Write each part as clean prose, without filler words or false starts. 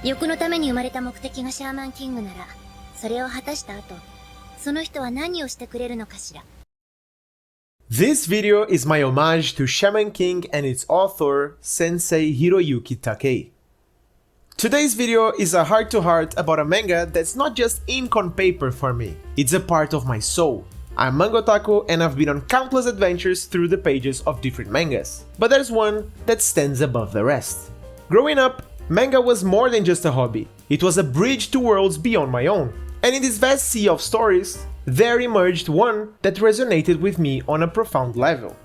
欲のために生まれた目的がシャーマンキングなら、それを果たした後、その人は何をしてくれるのかしら。This video is my homage to Shaman King and its author, Sensei Hiroyuki Takei. Today's video is a heart-to-heart about a manga that's not just ink on paper for me, it's a part of my soul. I'm manga otaku and I've been on countless adventures through the pages of different mangas, but there's one that stands above the rest. Growing up, manga was more than just a hobby, it was a bridge to worlds beyond my own. And in this vast sea of stories, there emerged one that resonated with me on a profound level.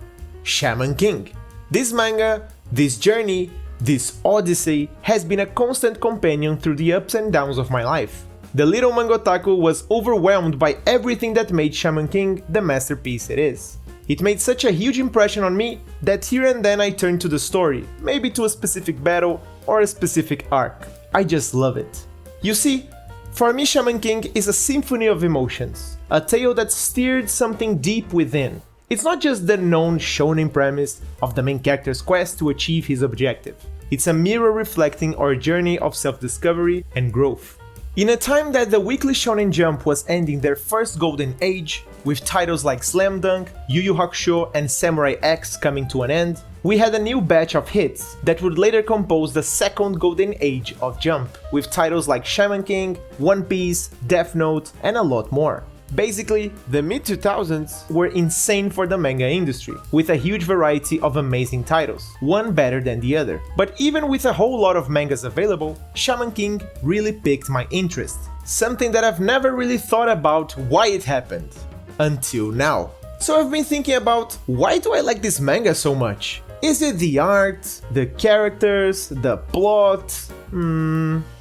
Shaman King. This manga, this journey, this Odyssey has been a constant companion through the ups and downs of my life. The little manga otaku was overwhelmed by everything that made Shaman King the masterpiece it is. It made such a huge impression on me that here and then I turn to the story, maybe to a specific battle or a specific arc. I just love it. You see, for me Shaman King is a symphony of emotions, a tale that stirred something deep within. It's not just the known shonen premise of the main character's quest to achieve his objective. It's a mirror reflecting our journey of self-discovery and growth. In a time that the Weekly Shonen Jump was ending their first golden age, with titles like Slam Dunk, Yu Yu Hakusho and Samurai X coming to an end, we had a new batch of hits that would later compose the second golden age of Jump, with titles like Shaman King, One Piece, Death Note, and a lot more. Basically, the mid-2000s were insane for the manga industry, with a huge variety of amazing titles, one better than the other. But even with a whole lot of mangas available, Shaman King really piqued my interest, something that I've never really thought about why it happened, until now. So I've been thinking about, why do I like this manga so much? Is it the art, the characters, the plot?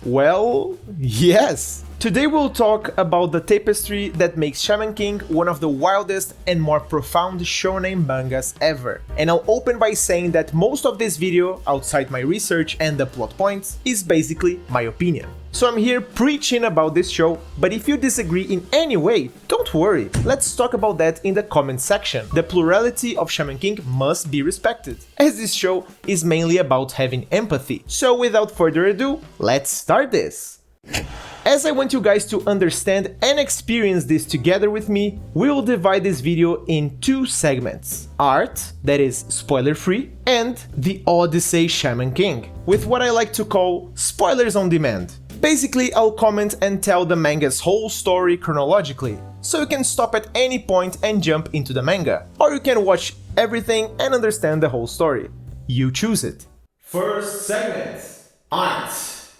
Well, yes! Today we'll talk about the tapestry that makes Shaman King one of the wildest and more profound shonen mangas ever. And I'll open by saying that most of this video, outside my research and the plot points, is basically my opinion. So I'm here preaching about this show, but if you disagree in any way, don't worry, let's talk about that in the comment section. The plurality of Shaman King must be respected, as this show is mainly about having empathy. So without further ado, let's start this! As I want you guys to understand and experience this together with me, we will divide this video in two segments. Art, that is spoiler free, and the Odyssey Shaman King, with what I like to call spoilers on demand. Basically, I'll comment and tell the manga's whole story chronologically, so you can stop at any point and jump into the manga, or you can watch everything and understand the whole story. You choose it. First segment, Art.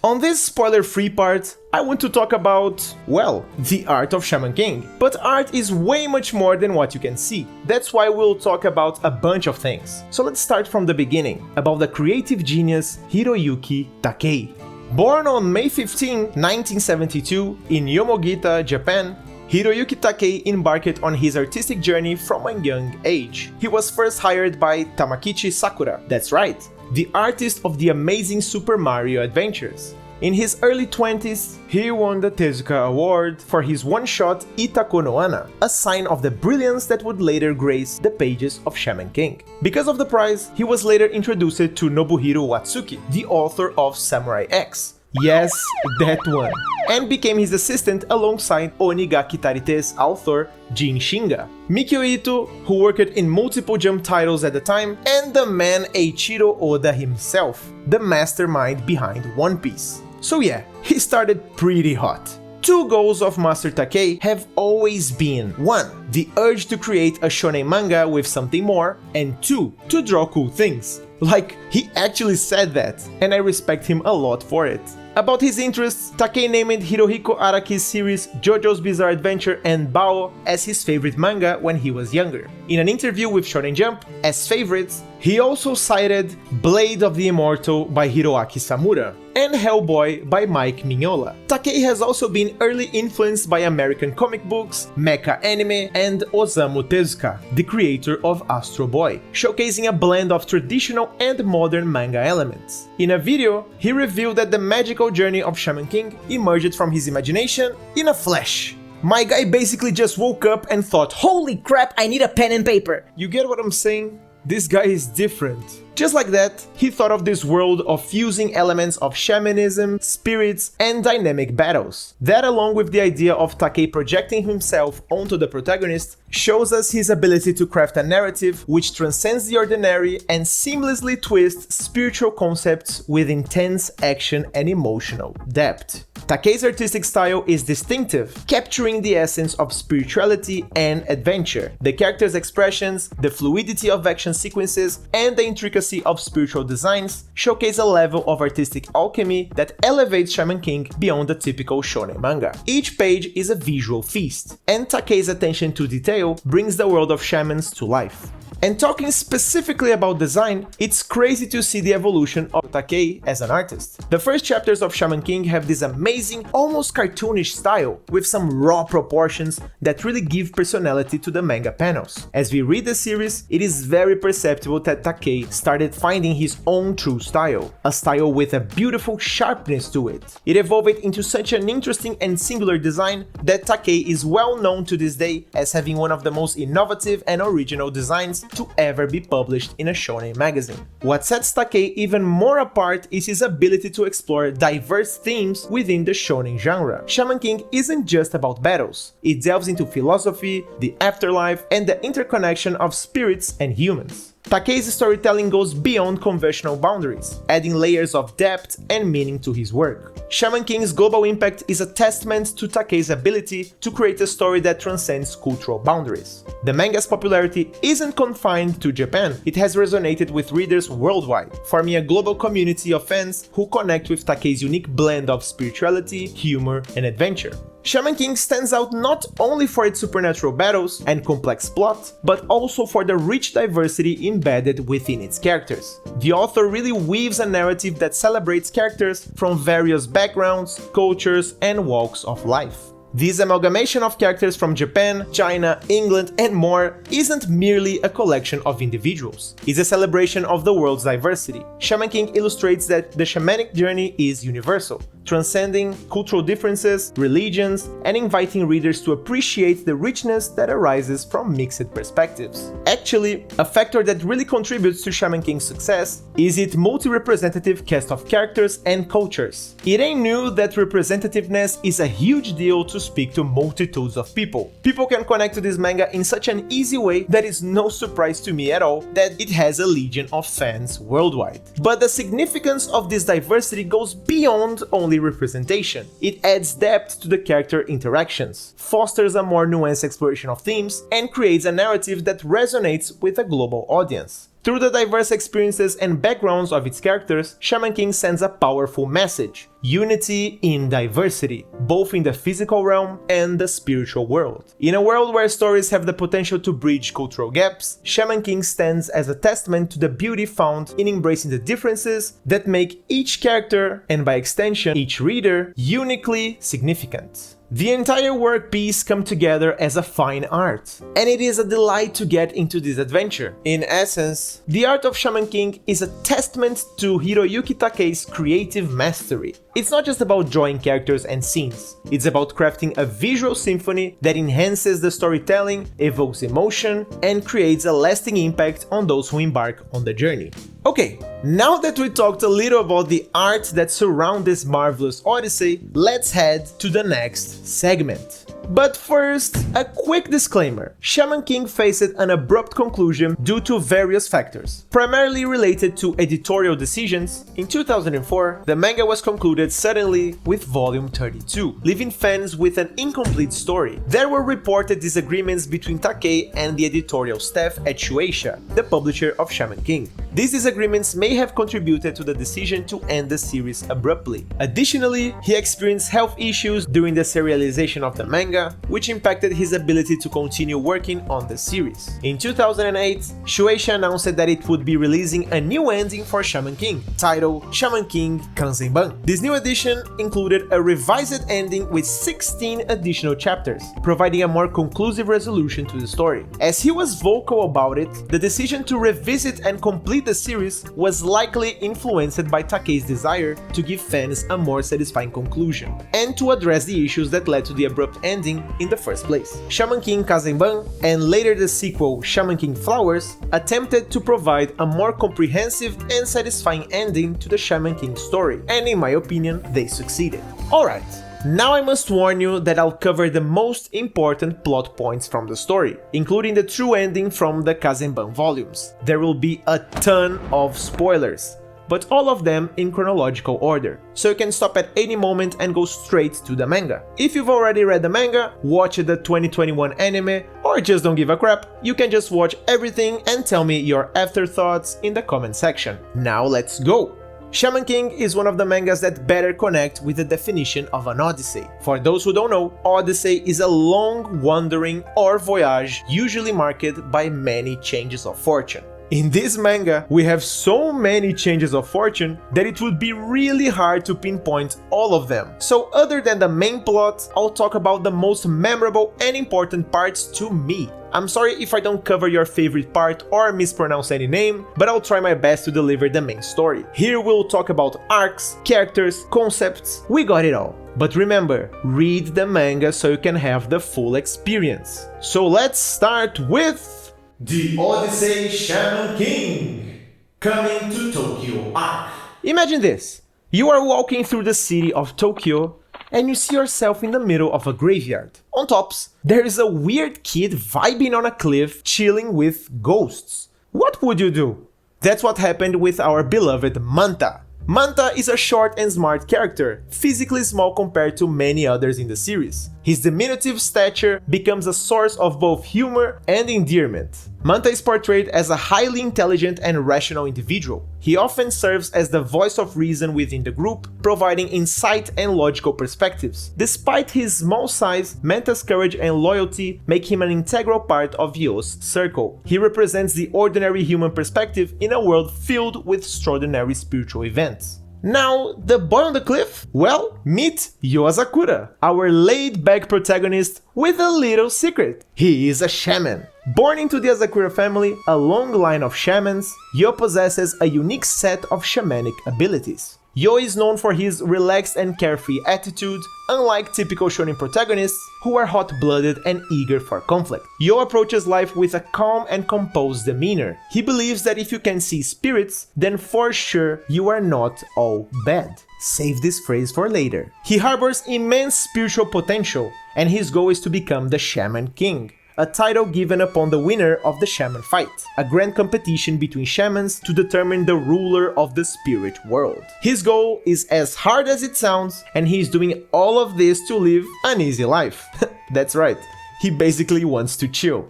On this spoiler-free part, I want to talk about, well, the art of Shaman King. But art is way much more than what you can see. That's why we'll talk about a bunch of things. So let's start from the beginning, about the creative genius Hiroyuki Takei. Born on May 15, 1972, in Yomogita, Japan, Hiroyuki Takei embarked on his artistic journey from a young age. He was first hired by Tamakichi Sakura, that's right, the artist of the amazing Super Mario Adventures. In his early 20s, he won the Tezuka Award for his one-shot Itako no Ana, a sign of the brilliance that would later grace the pages of Shaman King. Because of the prize, he was later introduced to Nobuhiro Watsuki, the author of Samurai X. Yes, that one. And became his assistant alongside Onigaki Tarite's author Jin Shinga, Mikio Ito, who worked in multiple Jump titles at the time, and the man Eiichiro Oda himself, the mastermind behind One Piece. So yeah, he started pretty hot. Two goals of Master Takei have always been: 1. The urge to create a shonen manga with something more, and 2. To draw cool things. Like, he actually said that, and I respect him a lot for it. About his interests, Takei named Hirohiko Araki's series JoJo's Bizarre Adventure and Bao as his favorite manga when he was younger. In an interview with Shonen Jump, as favorites, he also cited Blade of the Immortal by Hiroaki Samura and Hellboy by Mike Mignola. Takei has also been early influenced by American comic books, mecha anime, and Osamu Tezuka, the creator of Astro Boy, showcasing a blend of traditional and modern manga elements. In a video, he revealed that the magical journey of Shaman King emerged from his imagination in a flash. My guy basically just woke up and thought, holy crap, I need a pen and paper. You get what I'm saying? this guy is different. Just like that, he thought of this world of fusing elements of shamanism, spirits, and dynamic battles. That, along with the idea of Takei projecting himself onto the protagonist, shows us his ability to craft a narrative which transcends the ordinary and seamlessly twists spiritual concepts with intense action and emotional depth. Takei's artistic style is distinctive, capturing the essence of spirituality and adventure. The characters' expressions, the fluidity of action sequences, and the intricacy of spiritual designs showcase a level of artistic alchemy that elevates Shaman King beyond the typical shonen manga. Each page is a visual feast, and Takei's attention to detail brings the world of shamans to life. And talking specifically about design, it's crazy to see the evolution of Takei as an artist. The first chapters of Shaman King have this amazing, almost cartoonish style, with some raw proportions that really give personality to the manga panels. As we read the series, it is very perceptible that Takei started finding his own true style, a style with a beautiful sharpness to it. It evolved into such an interesting and singular design that Takei is well known to this day as having one of the most innovative and original designs to ever be published in a shonen magazine. What sets Takei even more apart is his ability to explore diverse themes within the shonen genre. Shaman King isn't just about battles, it delves into philosophy, the afterlife, and the interconnection of spirits and humans. Takei's storytelling goes beyond conventional boundaries, adding layers of depth and meaning to his work. Shaman King's global impact is a testament to Takei's ability to create a story that transcends cultural boundaries. The manga's popularity isn't confined to Japan, it has resonated with readers worldwide, forming a global community of fans who connect with Takei's unique blend of spirituality, humor, and adventure. Shaman King stands out not only for its supernatural battles and complex plot, but also for the rich diversity embedded within its characters. The author really weaves a narrative that celebrates characters from various backgrounds, cultures, and walks of life. This amalgamation of characters from Japan, China, England, and more isn't merely a collection of individuals. It's a celebration of the world's diversity. Shaman King illustrates that the shamanic journey is universal, transcending cultural differences, religions, and inviting readers to appreciate the richness that arises from mixed perspectives. Actually, a factor that really contributes to Shaman King's success is its multi-representative cast of characters and cultures. It ain't new that representativeness is a huge deal to speak to multitudes of people. People can connect to this manga in such an easy way that it's no surprise to me at all that it has a legion of fans worldwide. But the significance of this diversity goes beyond only representation. It adds depth to the character interactions, fosters a more nuanced exploration of themes, and creates a narrative that resonates with a global audience. Through the diverse experiences and backgrounds of its characters, Shaman King sends a powerful message: unity in diversity, both in the physical realm and the spiritual world. In a world where stories have the potential to bridge cultural gaps, Shaman King stands as a testament to the beauty found in embracing the differences that make each character, and by extension each reader, uniquely significant. The entire work piece comes together as a fine art, and it is a delight to get into this adventure. In essence, the art of Shaman King is a testament to Hiroyuki Takei's creative mastery. It's not just about drawing characters and scenes, it's about crafting a visual symphony that enhances the storytelling, evokes emotion, and creates a lasting impact on those who embark on the journey. Okay, now that we talked a little about the art that surrounds this marvelous Odyssey, let's head to the next segment. But first, a quick disclaimer. Shaman King faced an abrupt conclusion due to various factors, primarily related to editorial decisions. In 2004, the manga was concluded suddenly with volume 32, leaving fans with an incomplete story. There were reported disagreements between Takei and the editorial staff at Shueisha, the publisher of Shaman King. These disagreements may have contributed to the decision to end the series abruptly. Additionally, he experienced health issues during the serialization of the manga, which impacted his ability to continue working on the series. In 2008, Shueisha announced that it would be releasing a new ending for Shaman King, titled Shaman King Kanzenban. This new edition included a revised ending with 16 additional chapters, providing a more conclusive resolution to the story. As he was vocal about it, the decision to revisit and complete complete the series was likely influenced by Takei's desire to give fans a more satisfying conclusion, and to address the issues that led to the abrupt ending in the first place. Shaman King Kazenban, and later the sequel Shaman King Flowers, attempted to provide a more comprehensive and satisfying ending to the Shaman King story, and in my opinion, they succeeded. Alright. Now I must warn you that I'll cover the most important plot points from the story, including the true ending from the Kazenban volumes. There will be a ton of spoilers, but all of them in chronological order, so you can stop at any moment and go straight to the manga. If you've already read the manga, watch the 2021 anime, or just don't give a crap, you can just watch everything and tell me your afterthoughts in the comment section. Now let's go! Shaman King is one of the mangas that better connect with the definition of an Odyssey. For those who don't know, Odyssey is a long wandering or voyage usually marked by many changes of fortune. In this manga, we have so many changes of fortune that it would be really hard to pinpoint all of them. So other than the main plot, I'll talk about the most memorable and important parts to me. I'm sorry if I don't cover your favorite part or mispronounce any name, but I'll try my best to deliver the main story. Here we'll talk about arcs, characters, concepts, we got it all. But remember, read the manga so you can have the full experience. So let's start with The Odyssey Shaman King, coming to Tokyo arc. Imagine this. You are walking through the city of Tokyo and you see yourself in the middle of a graveyard. On tops, there is a weird kid vibing on a cliff, chilling with ghosts. What would you do? That's what happened with our beloved Manta. Manta is a short and smart character, physically small compared to many others in the series. His diminutive stature becomes a source of both humor and endearment. Manta is portrayed as a highly intelligent and rational individual. He often serves as the voice of reason within the group, providing insight and logical perspectives. Despite his small size, Manta's courage and loyalty make him an integral part of Yo's circle. He represents the ordinary human perspective in a world filled with extraordinary spiritual events. Now, the boy on the cliff? Well, meet Yo Asakura, our laid-back protagonist with a little secret. He is a shaman. Born into the Asakura family, a long line of shamans, Yo possesses a unique set of shamanic abilities. Yo is known for his relaxed and carefree attitude, unlike typical shonen protagonists who are hot-blooded and eager for conflict. Yo approaches life with a calm and composed demeanor. He believes that if you can see spirits, then for sure you are not all bad. Save this phrase for later. He harbors immense spiritual potential, and his goal is to become the Shaman King, a title given upon the winner of the Shaman Fight, a grand competition between shamans to determine the ruler of the spirit world. His goal is as hard as it sounds, and he is doing all of this to live an easy life. That's right, he basically wants to chill.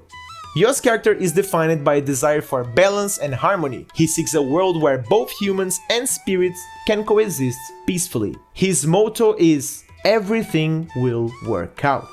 Yo's character is defined by a desire for balance and harmony. He seeks a world where both humans and spirits can coexist peacefully. His motto is, "Everything will work out."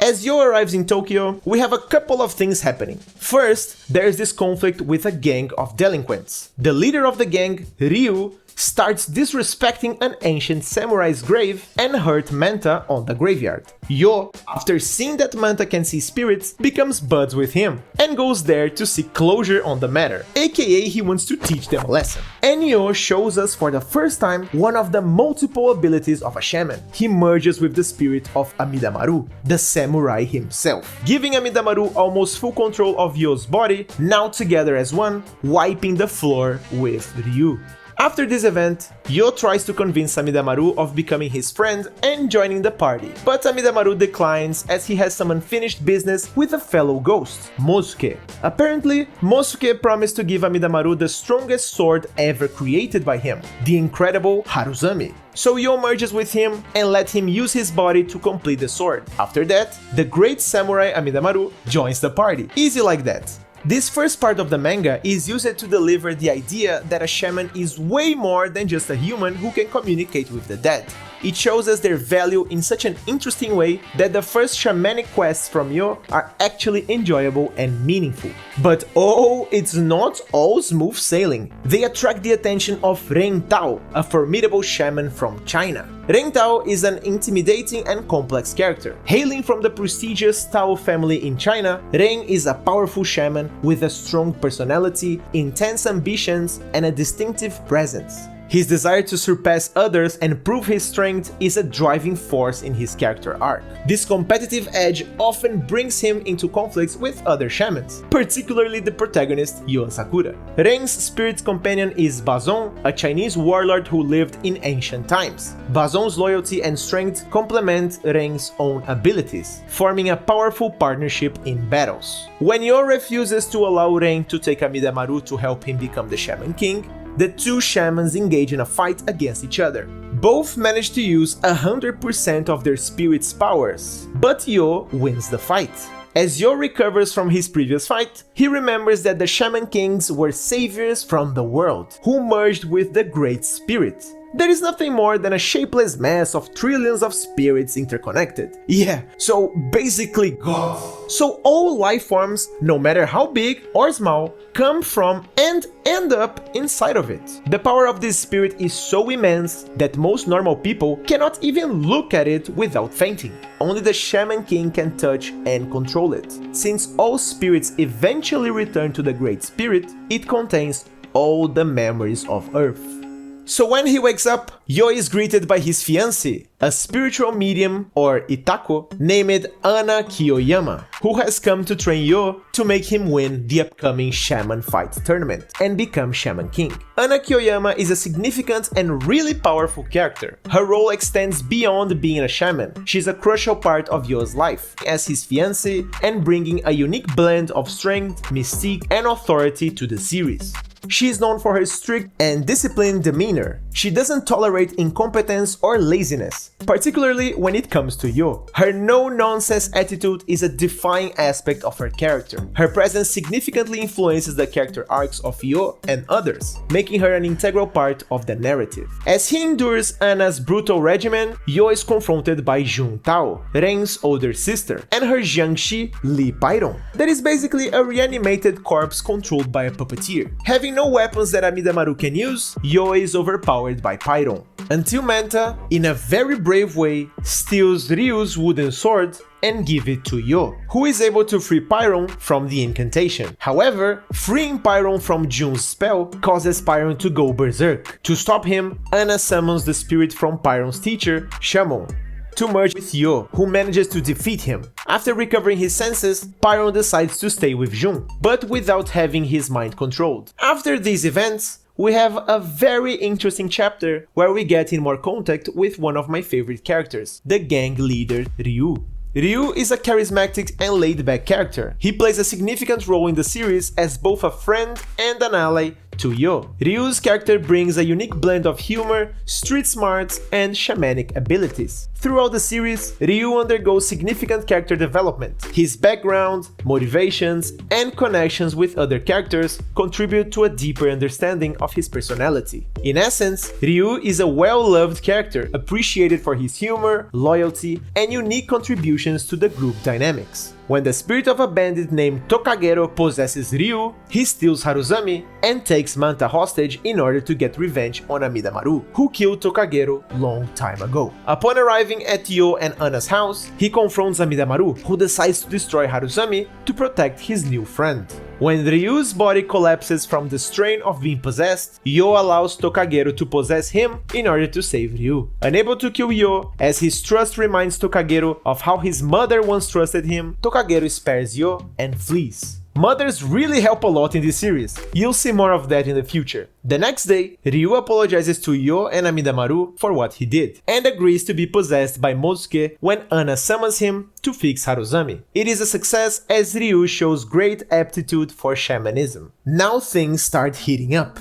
As Yo arrives in Tokyo, we have a couple of things happening. First, there is this conflict with a gang of delinquents. The leader of the gang, Ryu, starts disrespecting an ancient samurai's grave and hurt Manta on the graveyard. Yo, after seeing that Manta can see spirits, becomes buds with him and goes there to seek closure on the matter, aka he wants to teach them a lesson. And Yo shows us for the first time one of the multiple abilities of a shaman. He merges with the spirit of Amidamaru, the samurai himself, giving Amidamaru almost full control of Yo's body, now together as one, wiping the floor with Ryu. After this event, Yo tries to convince Amidamaru of becoming his friend and joining the party, but Amidamaru declines as he has some unfinished business with a fellow ghost, Mosuke. Apparently, Mosuke promised to give Amidamaru the strongest sword ever created by him, the incredible Haruzami. So Yo merges with him and let him use his body to complete the sword. After that, the great samurai Amidamaru joins the party. Easy like that. This first part of the manga is used to deliver the idea that a shaman is way more than just a human who can communicate with the dead. It shows us their value in such an interesting way that the first shamanic quests from Yo are actually enjoyable and meaningful. But oh, it's not all smooth sailing. They attract the attention of Ren Tao, a formidable shaman from China. Ren Tao is an intimidating and complex character. Hailing from the prestigious Tao family in China, Ren is a powerful shaman with a strong personality, intense ambitions, and a distinctive presence. His desire to surpass others and prove his strength is a driving force in his character arc. This competitive edge often brings him into conflicts with other shamans, particularly the protagonist Yuan Sakura. Ren's spirit companion is Bazong, a Chinese warlord who lived in ancient times. Bazong's loyalty and strength complement Ren's own abilities, forming a powerful partnership in battles. When Yo refuses to allow Ren to take Amidamaru to help him become the Shaman King, the two shamans engage in a fight against each other. Both manage to use 100% of their spirit's powers, but Yo wins the fight. As Yo recovers from his previous fight, he remembers that the Shaman Kings were saviors from the world, who merged with the Great Spirit. There is nothing more than a shapeless mass of trillions of spirits interconnected. Yeah, so basically God. So all life forms, no matter how big or small, come from and end up inside of it. The power of this spirit is so immense that most normal people cannot even look at it without fainting. Only the Shaman King can touch and control it. Since all spirits eventually return to the Great Spirit, it contains all the memories of Earth. So when he wakes up, Yo is greeted by his fiancée, a spiritual medium or otaku named Anna Kiyoyama, who has come to train Yo to make him win the upcoming Shaman Fight tournament and become Shaman King. Anna Kiyoyama is a significant and really powerful character. Her role extends beyond being a shaman. She's a crucial part of Yo's life as his fiancée and bringing a unique blend of strength, mystique, and authority to the series. She is known for her strict and disciplined demeanor. She doesn't tolerate incompetence or laziness, particularly when it comes to Yo. Her no-nonsense attitude is a defining aspect of her character. Her presence significantly influences the character arcs of Yo and others, making her an integral part of the narrative. As he endures Anna's brutal regimen, Yo is confronted by Jun Tao, Ren's older sister, and her Jiangshi, Li Pairon. That is basically a reanimated corpse controlled by a puppeteer. Having no weapons that Amidamaru can use, Yo is overpowered by Pairon, until Manta, in a very brave way, steals Ryu's wooden sword and give it to Yo, who is able to free Pairon from the incantation. However, freeing Pairon from Jun's spell causes Pairon to go berserk. To stop him, Anna summons the spirit from Pairon's teacher, Shaman, to merge with Yo, who manages to defeat him. After recovering his senses, Pairon decides to stay with Jun, but without having his mind controlled. After these events, we have a very interesting chapter where we get in more contact with one of my favorite characters, the gang leader Ryu. Ryu is a charismatic and laid-back character. He plays a significant role in the series as both a friend and an ally to Yo. Ryu's character brings a unique blend of humor, street smarts, and shamanic abilities. Throughout the series, Ryu undergoes significant character development. His background, motivations, and connections with other characters contribute to a deeper understanding of his personality. In essence, Ryu is a well-loved character, appreciated for his humor, loyalty, and unique contributions to the group dynamics. When the spirit of a bandit named Tokagero possesses Ryu, he steals Haruzami and takes Manta hostage in order to get revenge on Amidamaru, who killed Tokagero long time ago. Upon arriving at Yo and Anna's house, he confronts Amidamaru, who decides to destroy Haruzami to protect his new friend. When Ryu's body collapses from the strain of being possessed, Yo allows Tokagero to possess him in order to save Ryu. Unable to kill Yo, as his trust reminds Tokagero of how his mother once trusted him, Tokagero spares Yo and flees. Mothers really help a lot in this series. You'll see more of that in the future. The next day, Ryu apologizes to Yo and Amidamaru for what he did, and agrees to be possessed by Mosuke when Anna summons him to fix Haruzami. It is a success as Ryu shows great aptitude for shamanism. Now things start heating up.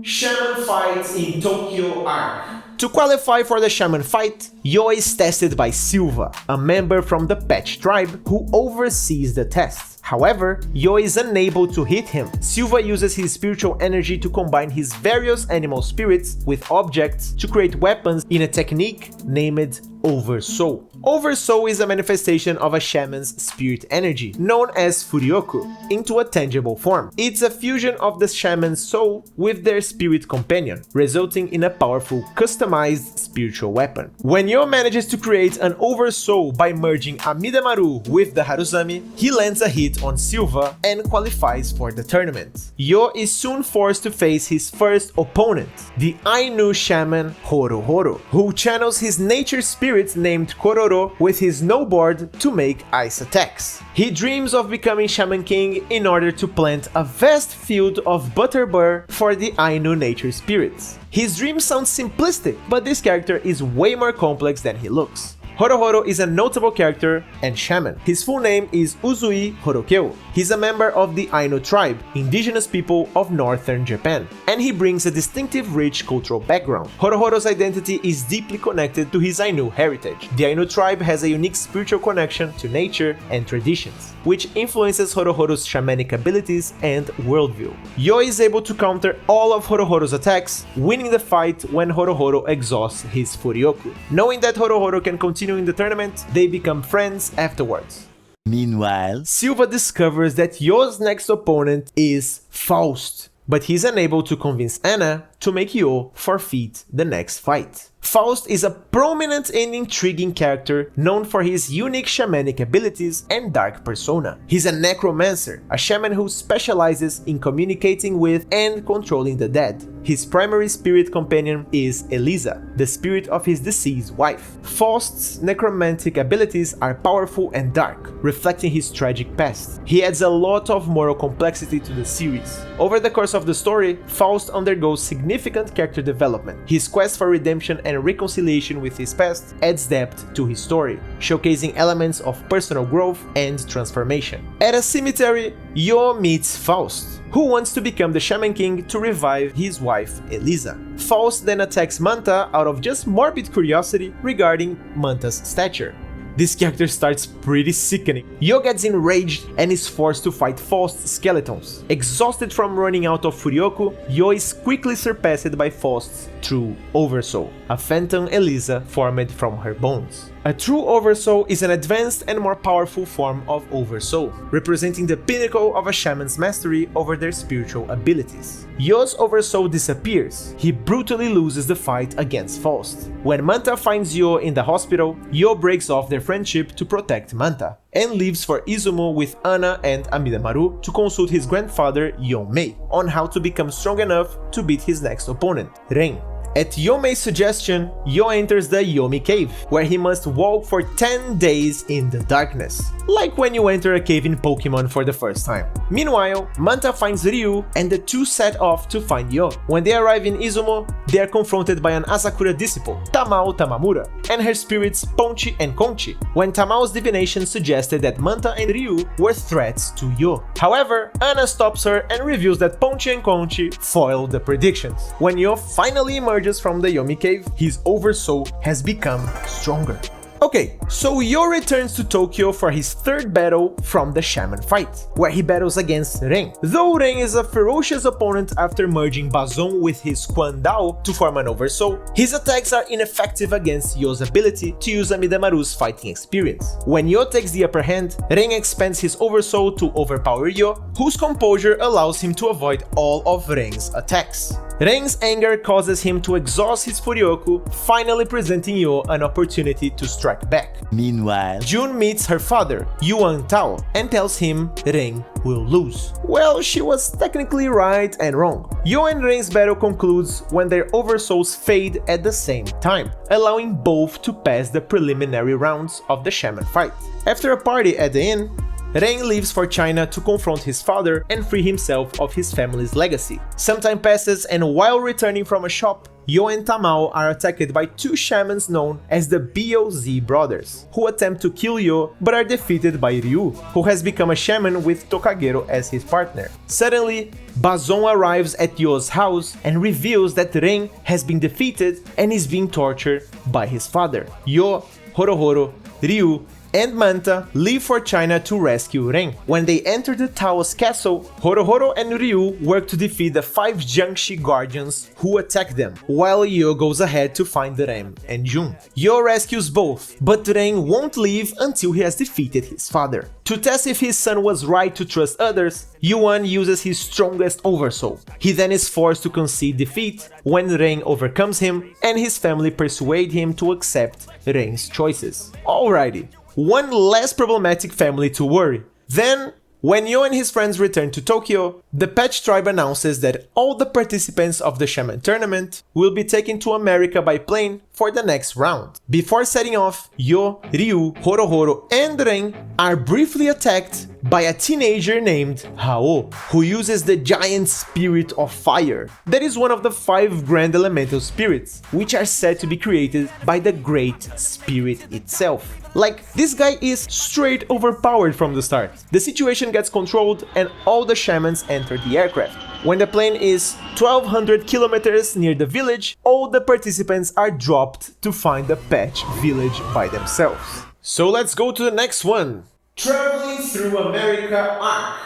Shaman fights in Tokyo Arc. To qualify for the Shaman fight, Yo is tested by Silva, a member from the Patch tribe who oversees the test. However, Yo is unable to hit him. Silva uses his spiritual energy to combine his various animal spirits with objects to create weapons in a technique named Oversoul. Oversoul is a manifestation of a shaman's spirit energy, known as Furyoku, into a tangible form. It's a fusion of the shaman's soul with their spirit companion, resulting in a powerful, customized spiritual weapon. When Yo manages to create an Oversoul by merging Amidamaru with the Haruzami, he lands a hit on Silva and qualifies for the tournament. Yo is soon forced to face his first opponent, the Ainu shaman Horohoro, who channels his nature spirit named Kororo with his snowboard to make ice attacks. He dreams of becoming Shaman King in order to plant a vast field of butterbur for the Ainu nature spirits. His dream sounds simplistic, but this character is way more complex than he looks. Horohoro is a notable character and shaman. His full name is Uzui Horokeu. He's a member of the Ainu tribe, indigenous people of northern Japan, and he brings a distinctive rich cultural background. Horohoro's identity is deeply connected to his Ainu heritage. The Ainu tribe has a unique spiritual connection to nature and traditions, which influences Horohoro's shamanic abilities and worldview. Yo is able to counter all of Horohoro's attacks, winning the fight when Horohoro exhausts his Furyoku. Knowing that Horohoro can continue in the tournament, they become friends afterwards. Meanwhile, Silva discovers that Yo's next opponent is Faust, but he's unable to convince Anna to make Yo forfeit the next fight. Faust is a prominent and intriguing character known for his unique shamanic abilities and dark persona. He's a necromancer, a shaman who specializes in communicating with and controlling the dead. His primary spirit companion is Elisa, the spirit of his deceased wife. Faust's necromantic abilities are powerful and dark, reflecting his tragic past. He adds a lot of moral complexity to the series. Over the course of the story, Faust undergoes significant character development. His quest for redemption and reconciliation with his past adds depth to his story, showcasing elements of personal growth and transformation. At a cemetery, Yo meets Faust, who wants to become the Shaman King to revive his wife Elisa. Faust then attacks Manta out of just morbid curiosity regarding Manta's stature. This character starts pretty sickening. Yo gets enraged and is forced to fight Faust's skeletons. Exhausted from running out of Furyoku, Yo is quickly surpassed by Faust's true Oversoul, a phantom Elisa formed from her bones. A true Oversoul is an advanced and more powerful form of Oversoul, representing the pinnacle of a shaman's mastery over their spiritual abilities. Yo's Oversoul disappears. He brutally loses the fight against Faust. When Manta finds Yo in the hospital, Yo breaks off their friendship to protect Manta, and leaves for Izumo with Anna and Amidamaru to consult his grandfather Yomei on how to become strong enough to beat his next opponent, Ren. At Yomei's suggestion, Yo enters the Yomi cave, where he must walk for 10 days in the darkness, like when you enter a cave in Pokemon for the first time. Meanwhile, Manta finds Ryu and the two set off to find Yo. When they arrive in Izumo, they are confronted by an Asakura disciple, Tamao Tamamura, and her spirits Ponchi and Conchi, when Tamao's divination suggested that Manta and Ryu were threats to Yo. However, Anna stops her and reveals that Ponchi and Conchi foiled the predictions. When Yo finally emerges from the Yomi cave, his Oversoul has become stronger. Okay, so Yo returns to Tokyo for his third battle from the Shaman fight, where he battles against Ren. Though Ren is a ferocious opponent after merging Bazon with his Quan Dao to form an Oversoul, his attacks are ineffective against Yo's ability to use Amidamaru's fighting experience. When Yo takes the upper hand, Ren expands his Oversoul to overpower Yo, whose composure allows him to avoid all of Ren's attacks. Ren's anger causes him to exhaust his Furyoku, finally presenting Yo an opportunity to strike back. meanwhile, Jun meets her father, Yuan Tao, and tells him Ren will lose. Well, she was technically right and wrong. Yo and Ren's battle concludes when their Oversouls fade at the same time, allowing both to pass the preliminary rounds of the Shaman fight. After a party at the inn, Ren leaves for China to confront his father and free himself of his family's legacy. Some time passes, and while returning from a shop, Yo and Tamao are attacked by two shamans known as the BOZ brothers, who attempt to kill Yo but are defeated by Ryu, who has become a shaman with Tokagero as his partner. Suddenly, Bazon arrives at Yo's house and reveals that Ren has been defeated and is being tortured by his father. Yo, Horohoro, Ryu, and Manta leave for China to rescue Ren. When they enter the Tao's castle, Horohoro and Ryu work to defeat the 5 Jiangshi guardians who attack them, while Yo goes ahead to find Ren and Jun. Yo rescues both, but Ren won't leave until he has defeated his father. To test if his son was right to trust others, Yuan uses his strongest oversoul. He then is forced to concede defeat when Ren overcomes him, and his family persuade him to accept Ren's choices. Alrighty, one less problematic family to worry. Then, when Yo and his friends return to Tokyo, the Patch tribe announces that all the participants of the Shaman tournament will be taken to America by plane for the next round. Before setting off, Yo, Ryu, Horohoro, and Ren are briefly attacked by a teenager named Hao, who uses the giant spirit of fire. That is one of the 5 grand elemental spirits, which are said to be created by the Great Spirit itself. Like, this guy is straight overpowered from the start. The situation gets controlled and all the shamans enter the aircraft. When the plane is 1200 kilometers near the village, all the participants are dropped to find the Patch village by themselves. So let's go to the next one. Traveling through America arc.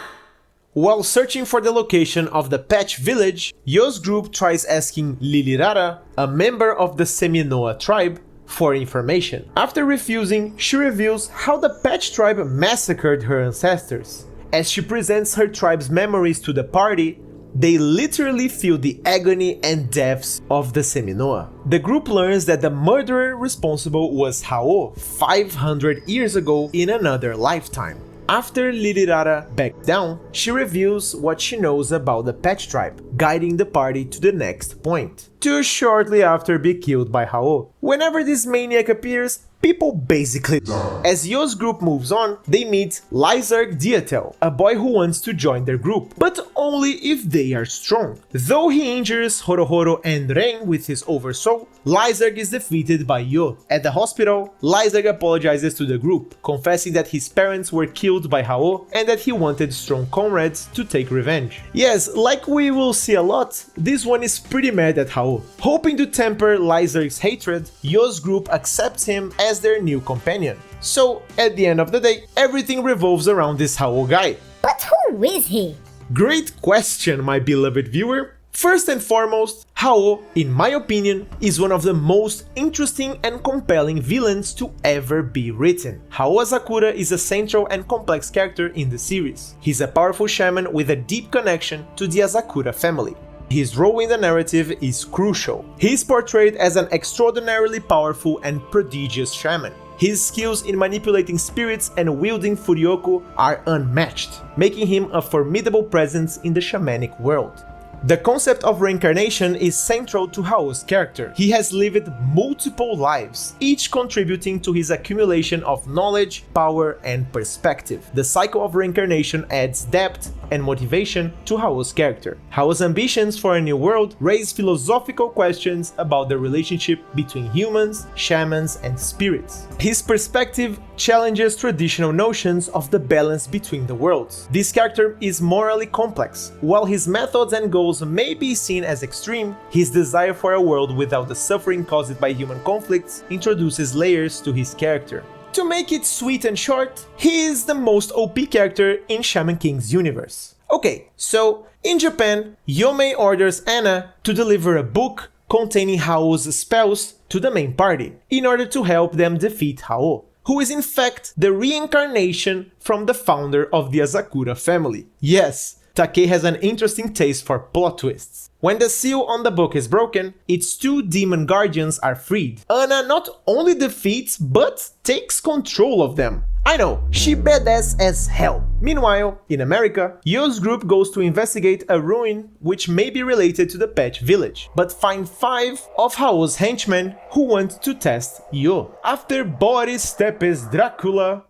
While searching for the location of the Patch village, Yo's group tries asking Lilirara, a member of the Seminoa tribe, for information. After refusing, she reveals how the Patch tribe massacred her ancestors. As she presents her tribe's memories to the party, they literally feel the agony and deaths of the Seminoa. The group learns that the murderer responsible was Hao 500 years ago in another lifetime. After Lilirara backs down, she reveals what she knows about the Patch tribe, guiding the party to the next point, to shortly after be killed by Hao. Whenever this maniac appears, people basically die. As Yo's group moves on, they meet Lyzarg Diatel, a boy who wants to join their group, but only if they are strong. Though he injures Horohoro and Ren with his oversoul, Lyzarg is defeated by Yo. At the hospital, Lyzarg apologizes to the group, confessing that his parents were killed by Hao and that he wanted strong comrades to take revenge. Yes, like we will see a lot, this one is pretty mad at Hao. Hoping to temper Lyzarg's hatred, Yo's group accepts him as their new companion. So, at the end of the day, everything revolves around this Hao guy. But who is he? Great question, my beloved viewer. First and foremost, Hao, in my opinion, is one of the most interesting and compelling villains to ever be written. Hao Asakura is a central and complex character in the series. He's a powerful shaman with a deep connection to the Asakura family. His role in the narrative is crucial. He is portrayed as an extraordinarily powerful and prodigious shaman. His skills in manipulating spirits and wielding Furyoku are unmatched, making him a formidable presence in the shamanic world. The concept of reincarnation is central to Hao's character. He has lived multiple lives, each contributing to his accumulation of knowledge, power, and perspective. The cycle of reincarnation adds depth and motivation to Hao's character. Hao's ambitions for a new world raise philosophical questions about the relationship between humans, shamans, and spirits. His perspective challenges traditional notions of the balance between the worlds. This character is morally complex. While his methods and goals may be seen as extreme, his desire for a world without the suffering caused by human conflicts introduces layers to his character. To make it sweet and short, he is the most OP character in Shaman King's universe. Okay, so in Japan, Yomei orders Anna to deliver a book containing Hao's spells to the main party, in order to help them defeat Hao, who is in fact the reincarnation from the founder of the Asakura family. Yes, Takei has an interesting taste for plot twists. When the seal on the book is broken, its 2 demon guardians are freed. Anna not only defeats, but takes control of them. I know, she badass as hell. Meanwhile, in America, Yo's group goes to investigate a ruin which may be related to the Patch village, but find 5 of Hao's henchmen who want to test Yo. After Boris Tepes Dracula...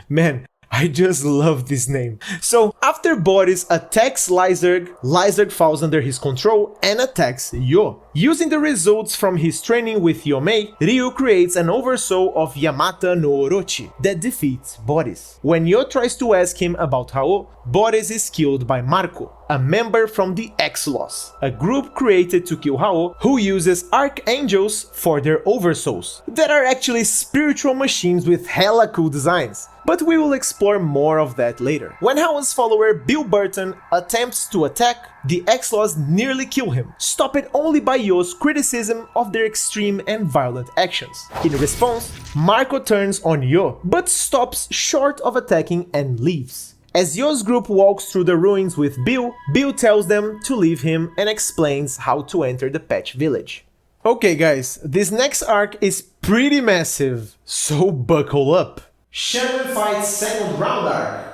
man, I just love this name. So, after Boris attacks Lyzarg, Lyzarg falls under his control and attacks Yo. Using the results from his training with Yomei, Ryu creates an oversoul of Yamata no Orochi that defeats Boris. When Yo tries to ask him about Hao, Boris is killed by Marco, a member from the X-Laws, a group created to kill Hao who uses archangels for their oversouls, that are actually spiritual machines with hella cool designs. But we will explore more of that later. When Hao's follower Bill Burton attempts to attack, the X-Laws nearly kill him, stopped only by Yo's criticism of their extreme and violent actions. In response, Marco turns on Yo, but stops short of attacking and leaves. As Yo's group walks through the ruins with Bill, Bill tells them to leave him and explains how to enter the Patch Village. Okay guys, this next arc is pretty massive, so buckle up. Shaman Fights Second Round Arc.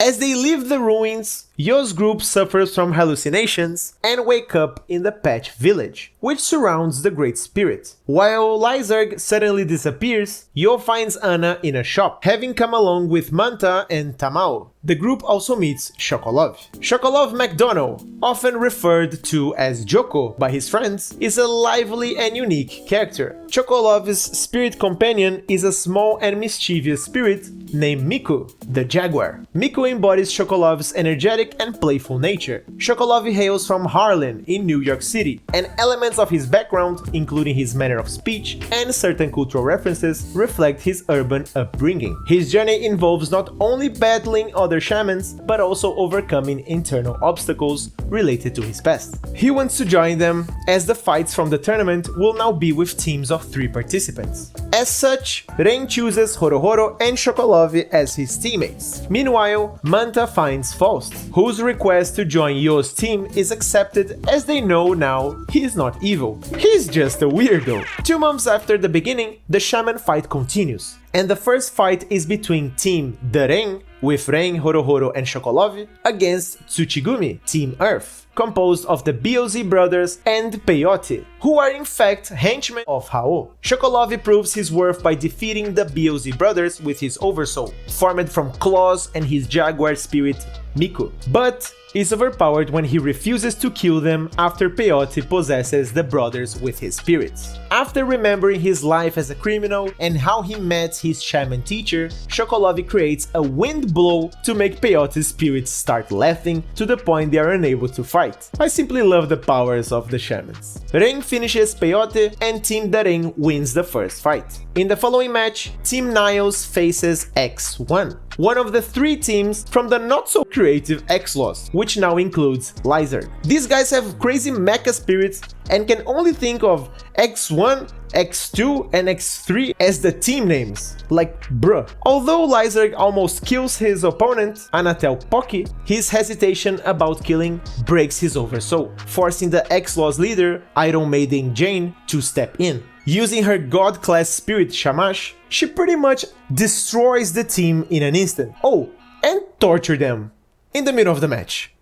As they leave the ruins, Yo's group suffers from hallucinations and wake up in the Patch Village, which surrounds the Great Spirit. While Lyzarg suddenly disappears, Yo finds Anna in a shop, having come along with Manta and Tamao. The group also meets Sokolov. Sokolov McDonald, often referred to as Joko by his friends, is a lively and unique character. Sokolov's spirit companion is a small and mischievous spirit named Miku, the Jaguar. Miku embodies Sokolov's energetic and playful nature. Sokolov hails from Harlem in New York City, and elements of his background, including his manner of speech and certain cultural references, reflect his urban upbringing. His journey involves not only battling other shamans, but also overcoming internal obstacles related to his past. He wants to join them, as the fights from the tournament will now be with teams of 3 participants. As such, Ren chooses Horohoro and Sokolov as his teammates. Meanwhile, Manta finds Faust, whose request to join Yo's team is accepted as they know now he is not evil, he's just a weirdo. 2 months after the beginning, the shaman fight continues, and the first fight is between Team The Ren, with Ren, Horohoro and Sokolov, against Tsuchigumi, Team Earth, composed of the BOZ brothers and Peyote, who are in fact henchmen of Hao. Sokolov proves his worth by defeating the BOZ brothers with his Oversoul, formed from claws and his jaguar spirit Miku, but is overpowered when he refuses to kill them after Peyote possesses the brothers with his spirits. After remembering his life as a criminal and how he met his shaman teacher, Sokolov creates a wind blow to make Peyote's spirits start laughing to the point they are unable to fight. I simply love the powers of the shamans. Ren finishes Peyote and Team Daren wins the first fight. In the following match, Team Niles faces X1, one of the 3 teams from the not-so-creative X-Laws, which now includes Lyzarg. These guys have crazy mecha spirits and can only think of X1, X2 and X3 as the team names, like bruh. Although Lyzarg almost kills his opponent, Anatel Pocky, his hesitation about killing breaks his oversoul, forcing the X-Laws leader, Iron Maiden Jane, to step in. Using her god-class spirit Shamash, she pretty much destroys the team in an instant. Oh, and torture them in the middle of the match.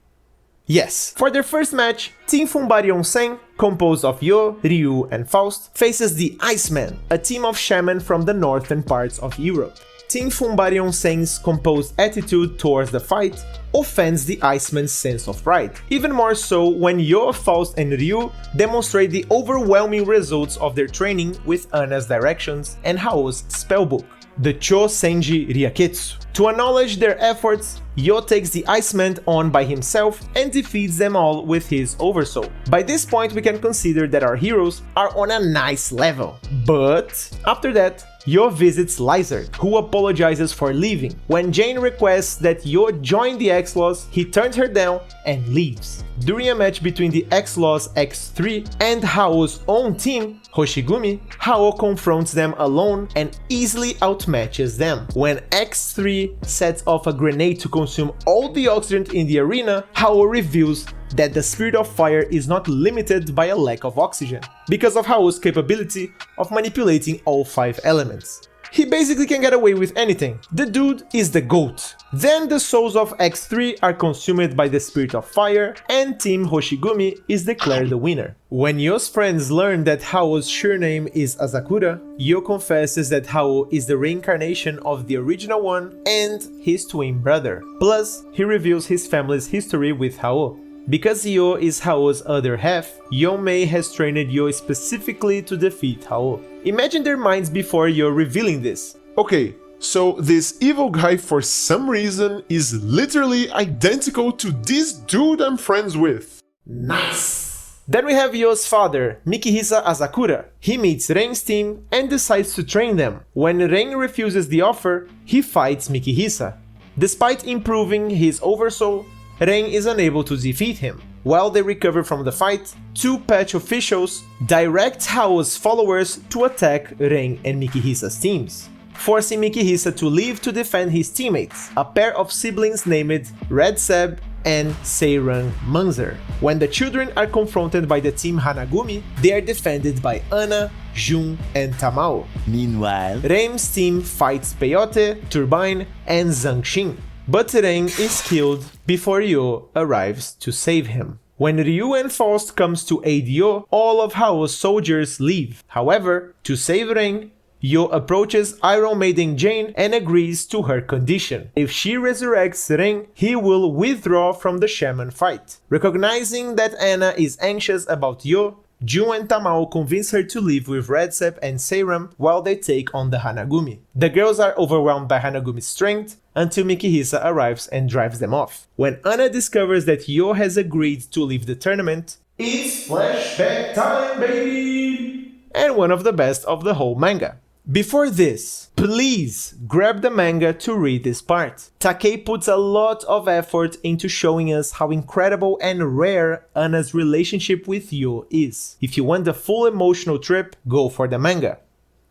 Yes, for their first match, Team Fumbari Onsen, composed of Yo, Ryu and Faust, faces the Iceman, a team of shaman from the northern parts of Europe. Team Fumbari Onsen's composed attitude towards the fight offends the Iceman's sense of pride, even more so when Yo, Faust and Ryu demonstrate the overwhelming results of their training with Anna's directions and Hao's spellbook, the Cho Senji Ryaketsu. To acknowledge their efforts, Yo takes the Iceman on by himself and defeats them all with his Oversoul. By this point we can consider that our heroes are on a nice level. But after that, Yo visits Lyzarg, who apologizes for leaving. When Jane requests that Yo join the X-Laws, he turns her down and leaves. During a match between the X-Laws X3 and Hao's own team, Hoshigumi, Hao confronts them alone and easily outmatches them. When X3 sets off a grenade to consume all the oxygen in the arena, Hao reveals that the Spirit of Fire is not limited by a lack of oxygen, because of Hao's capability of manipulating all 5 elements. He basically can get away with anything. The dude is the GOAT. Then the souls of X3 are consumed by the Spirit of Fire and Team Hoshigumi is declared the winner. When Yo's friends learn that Hao's surname is Asakura, Yo confesses that Hao is the reincarnation of the original one and his twin brother. Plus, he reveals his family's history with Hao. Because Yo is Hao's other half, Yonmei has trained Yo specifically to defeat Hao. Imagine their minds before Yo revealing this. Okay, so this evil guy for some reason is literally identical to this dude I'm friends with. Nice! Then we have Yo's father, Mikihisa Asakura. He meets Ren's team and decides to train them. When Ren refuses the offer, he fights Mikihisa. Despite improving his oversoul, Ren is unable to defeat him. While they recover from the fight, two patch officials direct Hao's followers to attack Ren and Mikihisa's teams, forcing Mikihisa to leave to defend his teammates, a pair of siblings named Red Seb and Seiran Manzer. When the children are confronted by the team Hanagumi, they are defended by Ana, Jun, and Tamao. Meanwhile, Ren's team fights Peyote, Turbine, and Zangxin, but Ren is killed before Yo arrives to save him. When Ryu and Faust comes to aid Yo, all of Hao's soldiers leave. However, to save Ren, Yo approaches Iron Maiden Jane and agrees to her condition. If she resurrects Ren, he will withdraw from the shaman fight. Recognizing that Anna is anxious about Yo, Jun and Tamao convince her to leave with Redsep and Seiram while they take on the Hanagumi. The girls are overwhelmed by Hanagumi's strength until Mikihisa arrives and drives them off. When Anna discovers that Yo has agreed to leave the tournament, it's flashback time, baby! And one of the best of the whole manga. Before this, please grab the manga to read this part. Takei puts a lot of effort into showing us how incredible and rare Anna's relationship with Yo is. If you want the full emotional trip, go for the manga.